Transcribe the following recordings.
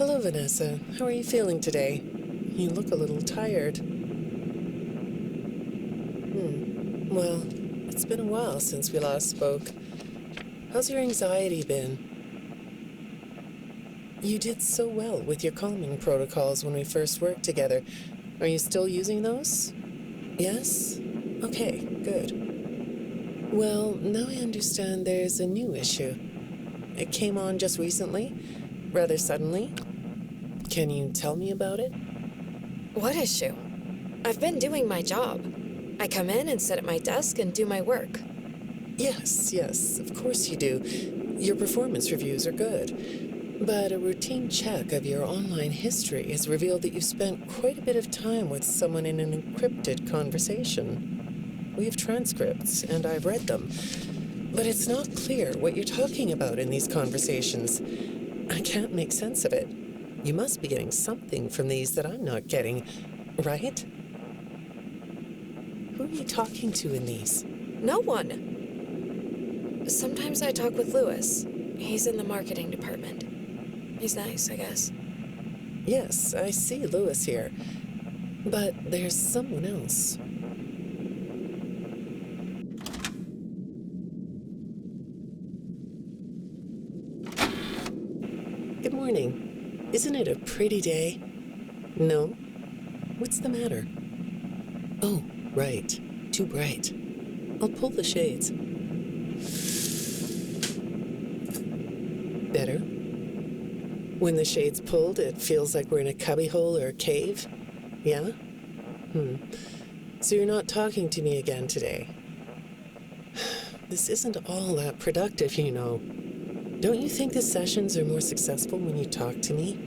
Hello, Vanessa. How are you feeling today? You look a little tired. Well, it's been a while since we last spoke. How's your anxiety been? You did so well with your calming protocols when we first worked together. Are you still using those? Yes? Okay, good. Well, now I understand there's a new issue. It came on just recently, rather suddenly. Can you tell me about it? What issue? I've been doing my job. I come in and sit at my desk and do my work. Yes, of course you do. Your performance reviews are good. But a routine check of your online history has revealed that you spent quite a bit of time with someone in an encrypted conversation. We have transcripts, and I've read them. But it's not clear what you're talking about in these conversations. I can't make sense of it. You must be getting something from these that I'm not getting, right? Who are you talking to in these? No one. Sometimes I talk with Lewis. He's in the marketing department. He's nice, I guess. Yes, I see Lewis here. But there's someone else. Good morning. Isn't it a pretty day? No? What's the matter? Oh, right. Too bright. I'll pull the shades. Better? When the shade's pulled, it feels like we're in a cubbyhole or a cave? Yeah? So you're not talking to me again today? This isn't all that productive, you know. Don't you think the sessions are more successful when you talk to me?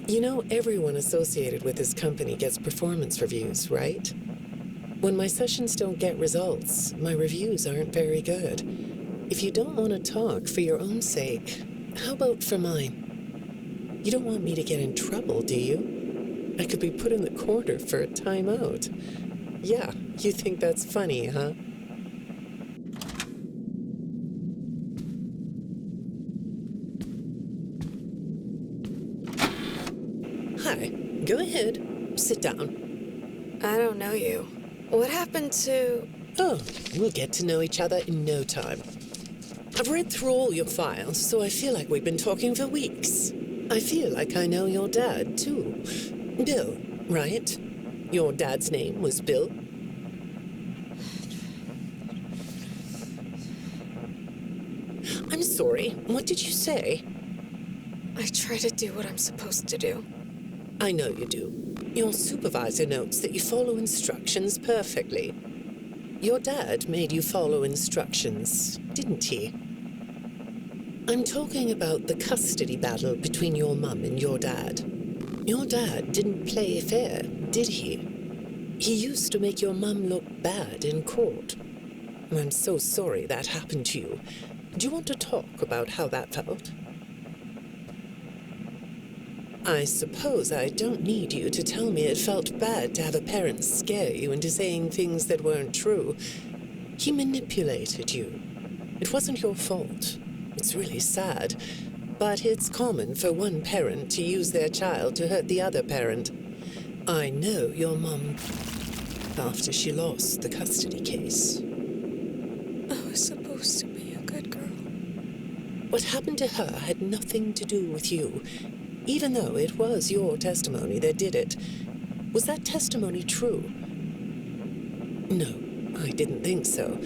You know, everyone associated with this company gets performance reviews, right? When my sessions don't get results, my reviews aren't very good. If you don't want to talk for your own sake, how about for mine? You don't want me to get in trouble, do you? I could be put in the corner for a timeout. Yeah, you think that's funny, huh? Hi, go ahead. Sit down. I don't know you. What happened to... Oh, we'll get to know each other in no time. I've read through all your files, so I feel like we've been talking for weeks. I feel like I know your dad, too. Bill, right? Your dad's name was Bill? I'm sorry, what did you say? I try to do what I'm supposed to do. I know you do. Your supervisor notes that you follow instructions perfectly. Your dad made you follow instructions, didn't he? I'm talking about the custody battle between your mum and your dad. Your dad didn't play fair, did he? He used to make your mum look bad in court. I'm so sorry that happened to you. Do you want to talk about how that felt? I suppose I don't need you to tell me it felt bad to have a parent scare you into saying things that weren't true. He manipulated you. It wasn't your fault. It's really sad, but it's common for one parent to use their child to hurt the other parent. I know your mum after she lost the custody case. I was supposed to be a good girl. What happened to her had nothing to do with you, even though it was your testimony that did it. Was that testimony true? No, I didn't think so.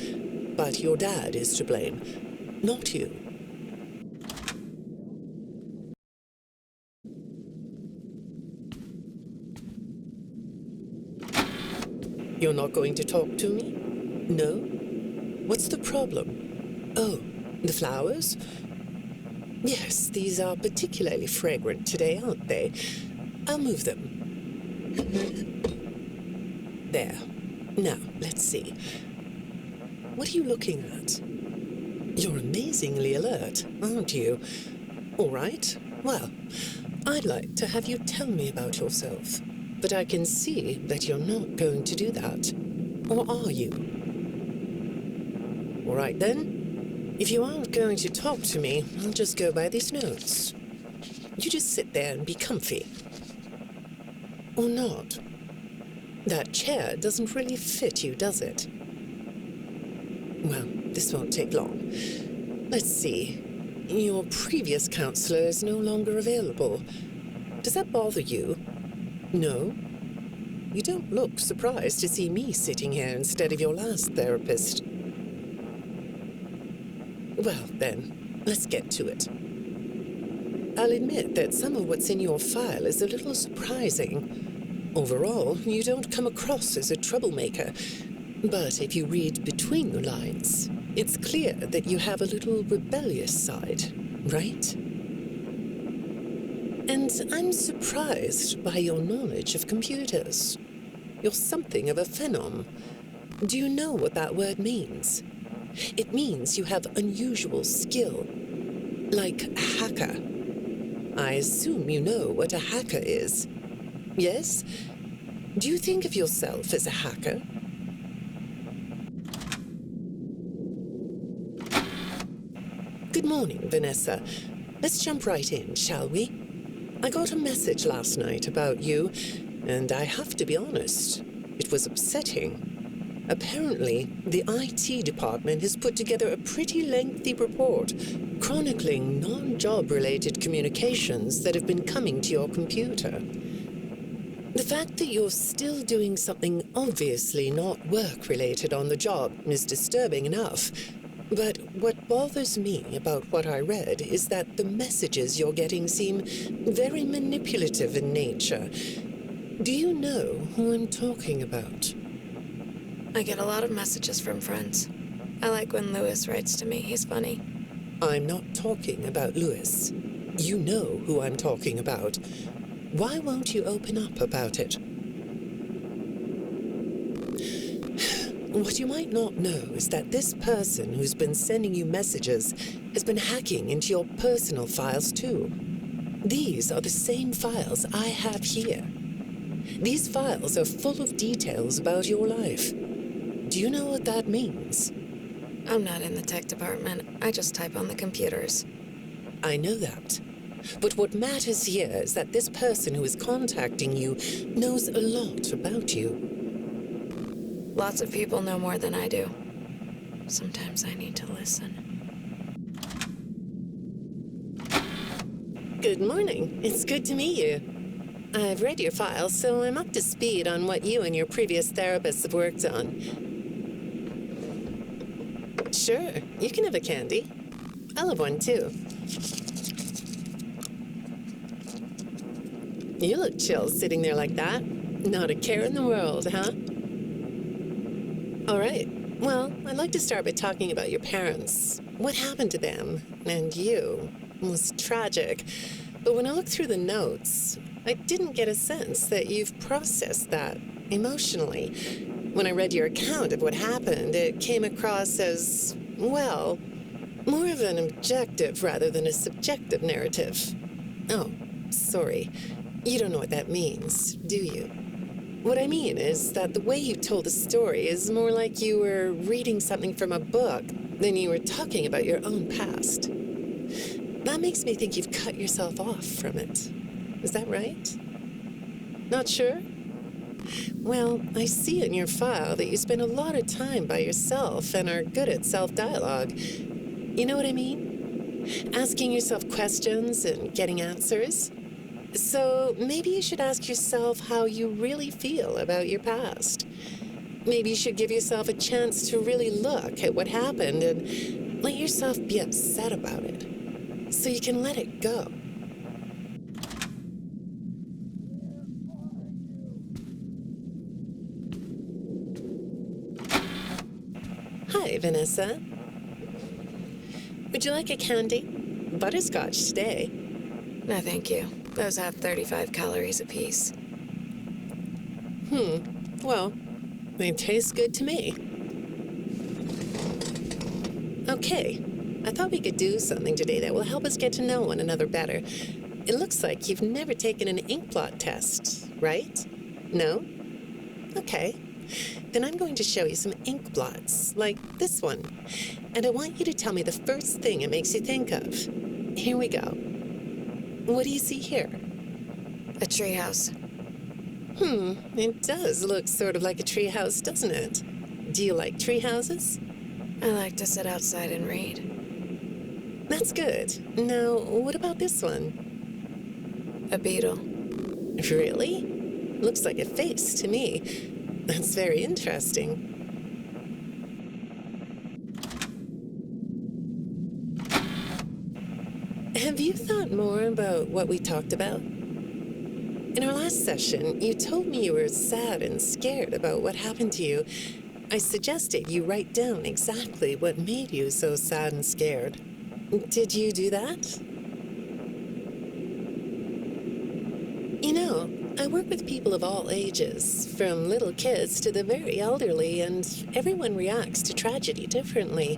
But your dad is to blame, not you. You're not going to talk to me? No? What's the problem? Oh, the flowers? Yes, these are particularly fragrant today, aren't they? I'll move them. There. Now, let's see. What are you looking at? You're amazingly alert, aren't you? All right. Well, I'd like to have you tell me about yourself. But I can see that you're not going to do that. Or are you? All right, then. If you aren't going to talk to me, I'll just go by these notes. You just sit there and be comfy. Or not. That chair doesn't really fit you, does it? Well, this won't take long. Let's see. Your previous counselor is no longer available. Does that bother you? No? You don't look surprised to see me sitting here instead of your last therapist. Well, then, let's get to it. I'll admit that some of what's in your file is a little surprising. Overall, you don't come across as a troublemaker. But if you read between the lines, it's clear that you have a little rebellious side, right? And I'm surprised by your knowledge of computers. You're something of a phenom. Do you know what that word means? It means you have unusual skill, like a hacker. I assume you know what a hacker is. Yes? Do you think of yourself as a hacker? Good morning, Vanessa. Let's jump right in, shall we? I got a message last night about you, and I have to be honest, it was upsetting. Apparently, the IT department has put together a pretty lengthy report chronicling non-job-related communications that have been coming to your computer. The fact that you're still doing something obviously not work-related on the job is disturbing enough. But what bothers me about what I read is that the messages you're getting seem very manipulative in nature. Do you know who I'm talking about? I get a lot of messages from friends. I like when Lewis writes to me. He's funny. I'm not talking about Lewis. You know who I'm talking about. Why won't you open up about it? What you might not know is that this person who's been sending you messages has been hacking into your personal files too. These are the same files I have here. These files are full of details about your life. Do you know what that means? I'm not in the tech department. I just type on the computers. I know that. But what matters here is that this person who is contacting you knows a lot about you. Lots of people know more than I do. Sometimes I need to listen. Good morning. It's good to meet you. I've read your file, so I'm up to speed on what you and your previous therapists have worked on. Sure, you can have a candy. I'll have one too. You look chill sitting there like that. Not a care in the world, huh? All right. Well, I'd like to start by talking about your parents. What happened to them and you? It was tragic. But when I looked through the notes, I didn't get a sense that you've processed that emotionally. When I read your account of what happened, it came across as, well, more of an objective rather than a subjective narrative. Oh, sorry. You don't know what that means, do you? What I mean is that the way you told the story is more like you were reading something from a book than you were talking about your own past. That makes me think you've cut yourself off from it. Is that right? Not sure? Well, I see in your file that you spend a lot of time by yourself and are good at self-dialogue. You know what I mean? Asking yourself questions and getting answers. So maybe you should ask yourself how you really feel about your past. Maybe you should give yourself a chance to really look at what happened and let yourself be upset about it, so you can let it go. Hi, Vanessa. Would you like a candy? Butterscotch today. No, thank you. Those have 35 calories apiece. Well, they taste good to me. Okay, I thought we could do something today that will help us get to know one another better. It looks like you've never taken an ink blot test, right? No? Okay. Then I'm going to show you some ink blots, like this one. And I want you to tell me the first thing it makes you think of. Here we go. What do you see here? A treehouse. It does look sort of like a treehouse, doesn't it? Do you like treehouses? I like to sit outside and read. That's good. Now, what about this one? A beetle. Really? Looks like a face to me. That's very interesting. Have you thought more about what we talked about? In our last session, you told me you were sad and scared about what happened to you. I suggested you write down exactly what made you so sad and scared. Did you do that? You know, I work with people of all ages, from little kids to the very elderly, and everyone reacts to tragedy differently.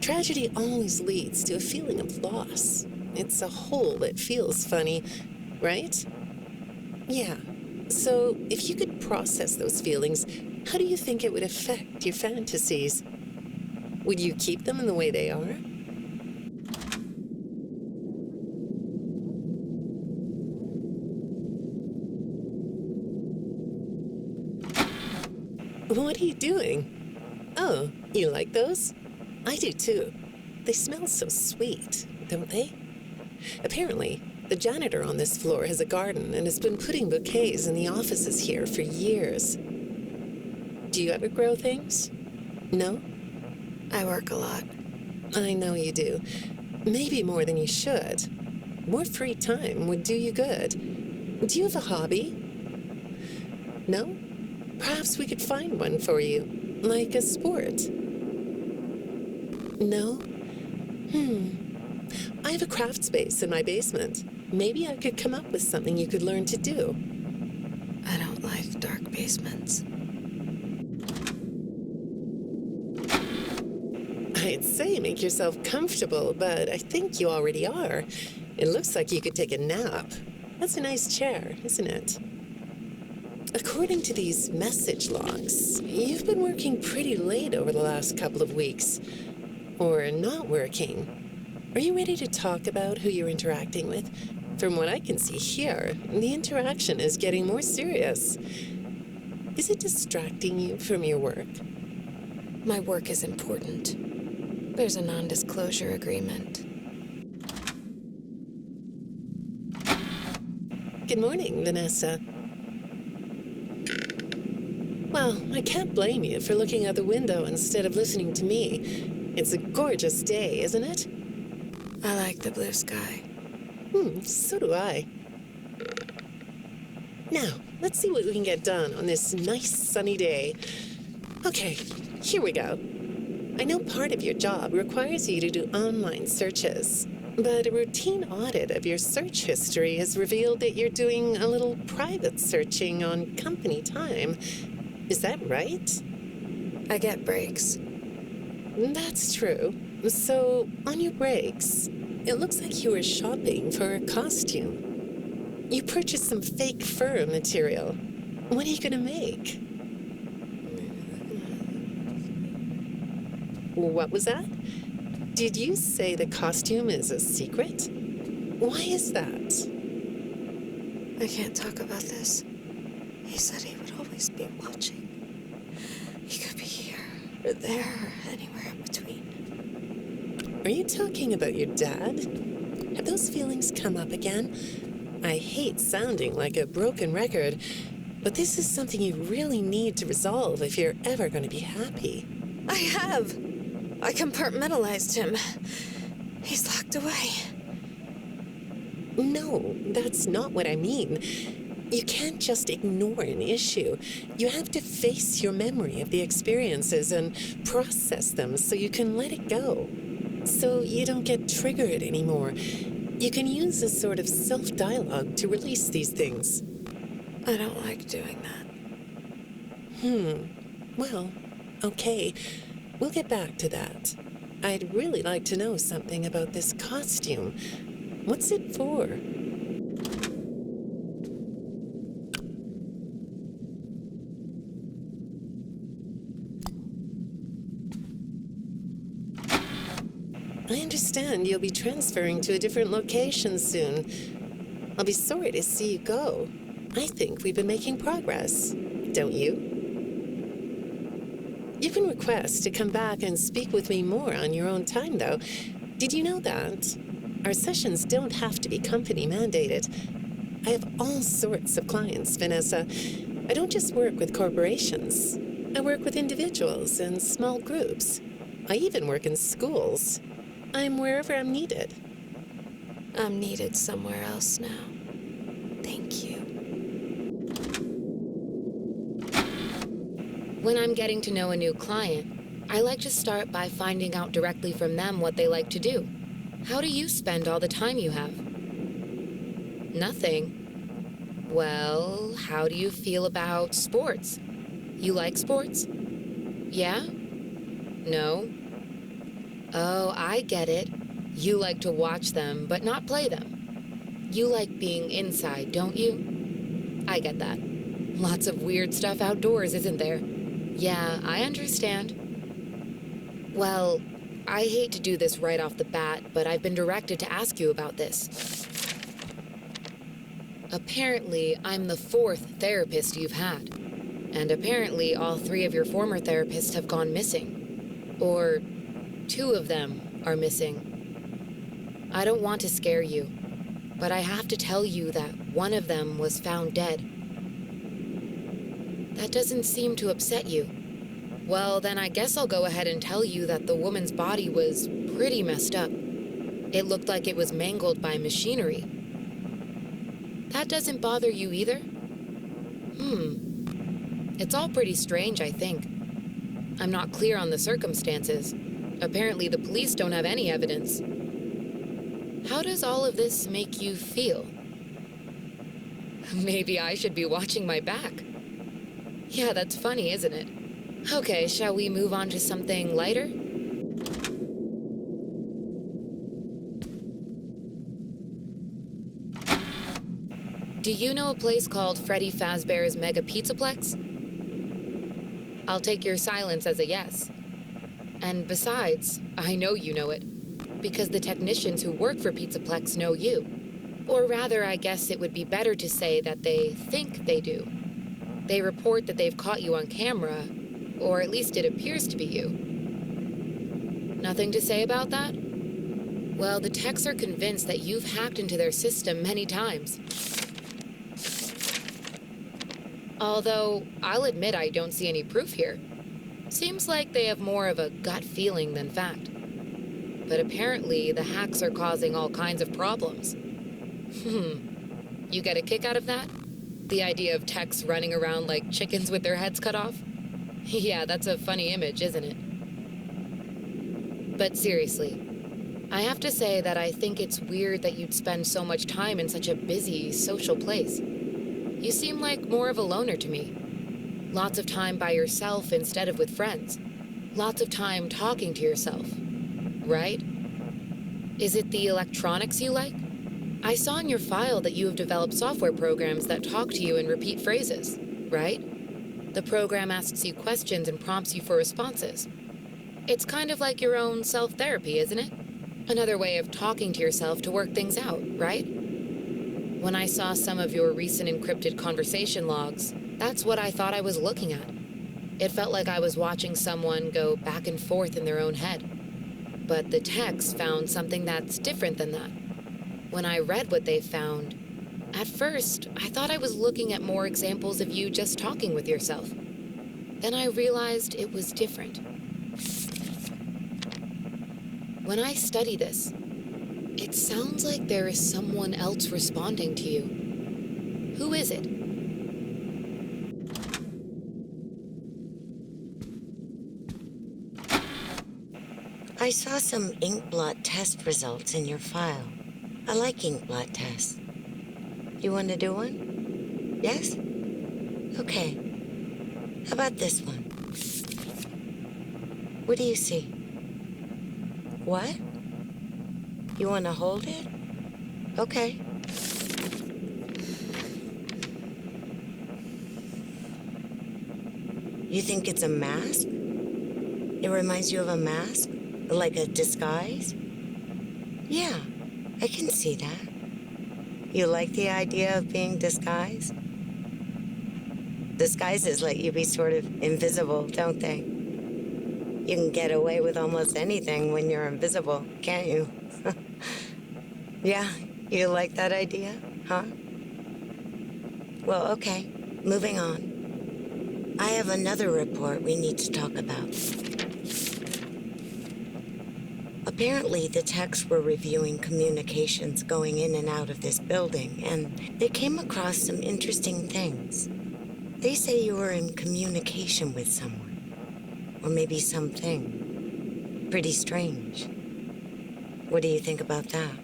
Tragedy always leads to a feeling of loss. It's a hole that feels funny, right? Yeah. So, if you could process those feelings, how do you think it would affect your fantasies? Would you keep them in the way they are? What are you doing? Oh, you like those? I do too. They smell so sweet, don't they? Apparently, the janitor on this floor has a garden and has been putting bouquets in the offices here for years. Do you ever grow things? No? I work a lot. I know you do. Maybe more than you should. More free time would do you good. Do you have a hobby? No? Perhaps we could find one for you, like a sport. No? I have a craft space in my basement. Maybe I could come up with something you could learn to do. I don't like dark basements. I'd say make yourself comfortable, but I think you already are. It looks like you could take a nap. That's a nice chair, isn't it? According to these message logs, you've been working pretty late over the last couple of weeks. Or not working. Are you ready to talk about who you're interacting with? From what I can see here, the interaction is getting more serious. Is it distracting you from your work? My work is important. There's a non-disclosure agreement. Good morning, Vanessa. Well, I can't blame you for looking out the window instead of listening to me. It's a gorgeous day, isn't it? I like the blue sky. So do I. Now, let's see what we can get done on this nice sunny day. Okay, here we go. I know part of your job requires you to do online searches, but a routine audit of your search history has revealed that you're doing a little private searching on company time. Is that right? I get breaks. That's true. So, on your breaks, it looks like you were shopping for a costume. You purchased some fake fur material. What are you going to make? What was that? Did you say the costume is a secret? Why is that? I can't talk about this. He said he would always be watching. He could be here, or there, or anywhere in between. Are you talking about your dad? Have those feelings come up again? I hate sounding like a broken record, but this is something you really need to resolve if you're ever going to be happy. I have. I compartmentalized him. He's locked away. No, that's not what I mean. You can't just ignore an issue. You have to face your memory of the experiences and process them so you can let it go. So you don't get triggered anymore. You can use a sort of self-dialogue to release these things. I don't like doing that. Well, okay. We'll get back to that. I'd really like to know something about this costume. What's it for? I understand you'll be transferring to a different location soon. I'll be sorry to see you go. I think we've been making progress, don't you? You can request to come back and speak with me more on your own time, though. Did you know that? Our sessions don't have to be company mandated. I have all sorts of clients, Vanessa. I don't just work with corporations. I work with individuals and small groups. I even work in schools. I'm wherever I'm needed. I'm needed somewhere else now. Thank you. When I'm getting to know a new client, I like to start by finding out directly from them what they like to do. How do you spend all the time you have? Nothing. Well, how do you feel about sports? You like sports? Yeah? No? Oh, I get it. You like to watch them, but not play them. You like being inside, don't you? I get that. Lots of weird stuff outdoors, isn't there? Yeah, I understand. Well, I hate to do this right off the bat, but I've been directed to ask you about this. Apparently, I'm the 4th therapist you've had. And apparently, all 3 of your former therapists have gone missing. Or 2 of them are missing. I don't want to scare you, but I have to tell you that one of them was found dead. That doesn't seem to upset you. Well, then I guess I'll go ahead and tell you that the woman's body was pretty messed up. It looked like it was mangled by machinery. That doesn't bother you either? It's all pretty strange, I think. I'm not clear on the circumstances. Apparently the police don't have any evidence. How does all of this make you feel? Maybe I should be watching my back. Yeah, that's funny, isn't it? Okay, shall we move on to something lighter? Do you know a place called Freddy Fazbear's Mega Pizzaplex? I'll take your silence as a yes. And besides, I know you know it, because the technicians who work for Pizzaplex know you. Or rather, I guess it would be better to say that they think they do. They report that they've caught you on camera, or at least it appears to be you. Nothing to say about that? Well, the techs are convinced that you've hacked into their system many times. Although, I'll admit I don't see any proof here. Seems like they have more of a gut feeling than fact. But apparently, the hacks are causing all kinds of problems. You get a kick out of that? The idea of techs running around like chickens with their heads cut off? Yeah, that's a funny image, isn't it? But seriously, I have to say that I think it's weird that you'd spend so much time in such a busy, social place. You seem like more of a loner to me. Lots of time by yourself instead of with friends. Lots of time talking to yourself. Right? Is it the electronics you like? I saw in your file that you have developed software programs that talk to you in repeat phrases, right? The program asks you questions and prompts you for responses. It's kind of like your own self-therapy, isn't it? Another way of talking to yourself to work things out, right? When I saw some of your recent encrypted conversation logs, that's what I thought I was looking at. It felt like I was watching someone go back and forth in their own head. But the techs found something that's different than that. When I read what they found, at first, I thought I was looking at more examples of you just talking with yourself. Then I realized it was different. When I study this, it sounds like there is someone else responding to you. Who is it? I saw some ink blot test results in your file. I like ink blot tests. You want to do one? Yes? Okay. How about this one? What do you see? What? You want to hold it? Okay. You think it's a mask? It reminds you of a mask? Like a disguise? Yeah, I can see that. You like the idea of being disguised? Disguises let you be sort of invisible, don't they? You can get away with almost anything when you're invisible, can't you? Yeah, you like that idea, huh? Well, okay, moving on. I have another report we need to talk about. Apparently, the techs were reviewing communications going in and out of this building, and they came across some interesting things. They say you were in communication with someone, or maybe something. Pretty strange. What do you think about that?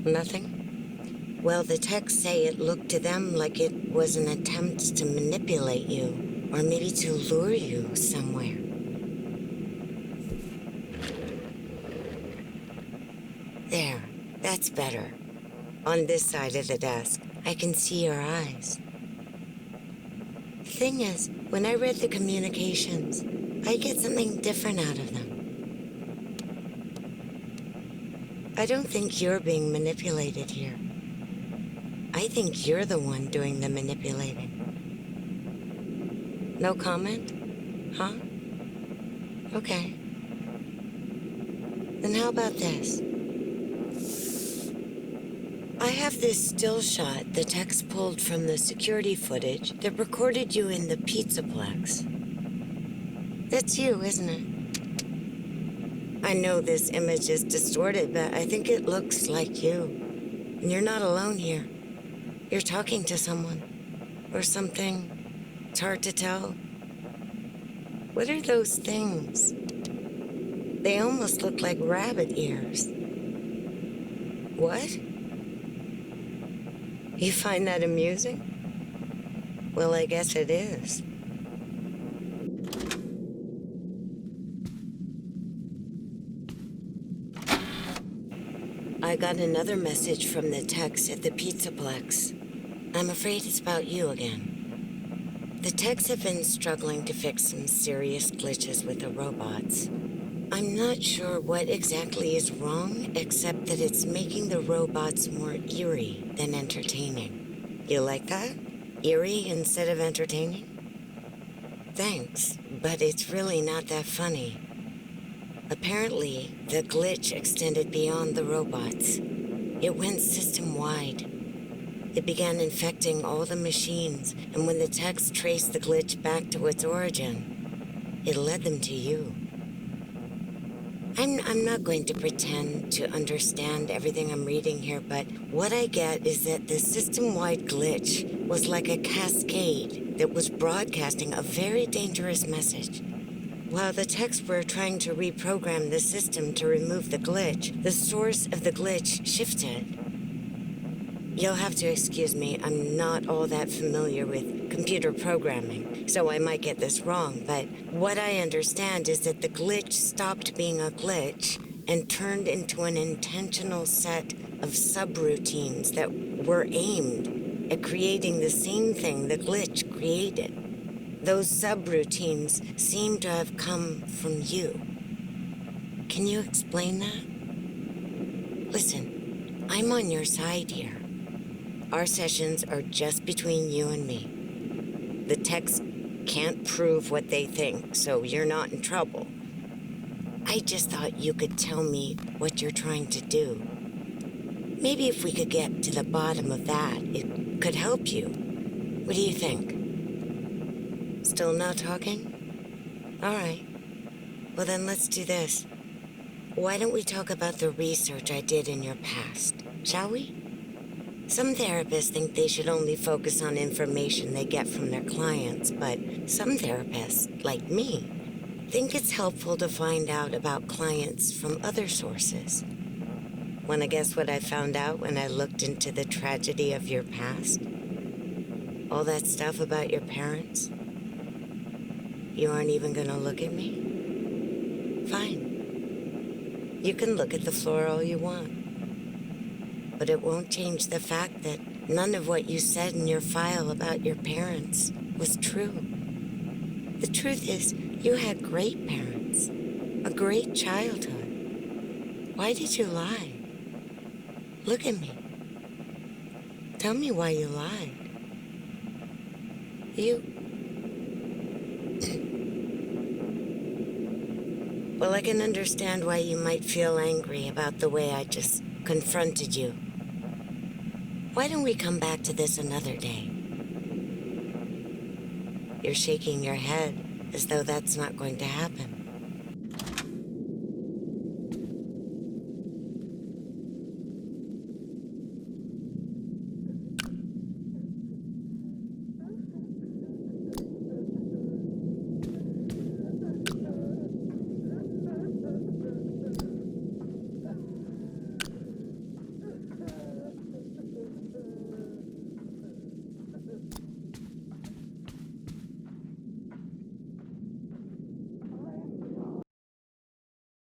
Nothing? Well, the techs say it looked to them like it was an attempt to manipulate you, or maybe to lure you somewhere. There, that's better. On this side of the desk, I can see your eyes. The thing is, when I read the communications, I get something different out of them. I don't think you're being manipulated here. I think you're the one doing the manipulating. No comment? Huh? Okay. Then how about this? I have this still shot the techs pulled from the security footage that recorded you in the Pizzaplex. That's you, isn't it? I know this image is distorted, but I think it looks like you. And you're not alone here. You're talking to someone. Or something. It's hard to tell. What are those things? They almost look like rabbit ears. What? You find that amusing? Well, I guess it is. I got another message from the techs at the Pizzaplex. I'm afraid it's about you again. The techs have been struggling to fix some serious glitches with the robots. I'm not sure what exactly is wrong, except that it's making the robots more eerie than entertaining. You like that? Eerie instead of entertaining? Thanks, but it's really not that funny. Apparently, the glitch extended beyond the robots. It went system-wide. It began infecting all the machines, and when the techs traced the glitch back to its origin, it led them to you. I'm not going to pretend to understand everything I'm reading here, but what I get is that the system-wide glitch was like a cascade that was broadcasting a very dangerous message. While the techs were trying to reprogram the system to remove the glitch, the source of the glitch shifted. You'll have to excuse me, I'm not all that familiar with computer programming, so I might get this wrong, but what I understand is that the glitch stopped being a glitch and turned into an intentional set of subroutines that were aimed at creating the same thing the glitch created. Those subroutines seem to have come from you. Can you explain that? Listen, I'm on your side here. Our sessions are just between you and me. The techs can't prove what they think, so you're not in trouble. I just thought you could tell me what you're trying to do. Maybe if we could get to the bottom of that, it could help you. What do you think? Still not talking? All right. Well, then let's do this. Why don't we talk about the research I did in your past, shall we? Some therapists think they should only focus on information they get from their clients, but some therapists, like me, think it's helpful to find out about clients from other sources. Want to guess what I found out when I looked into the tragedy of your past? All that stuff about your parents? You aren't even gonna look at me? Fine. You can look at the floor all you want. But it won't change the fact that none of what you said in your file about your parents was true. The truth is, you had great parents, a great childhood. Why did you lie? Look at me. Tell me why you lied. Well, I can understand why you might feel angry about the way I just confronted you. Why don't we come back to this another day? You're shaking your head as though that's not going to happen.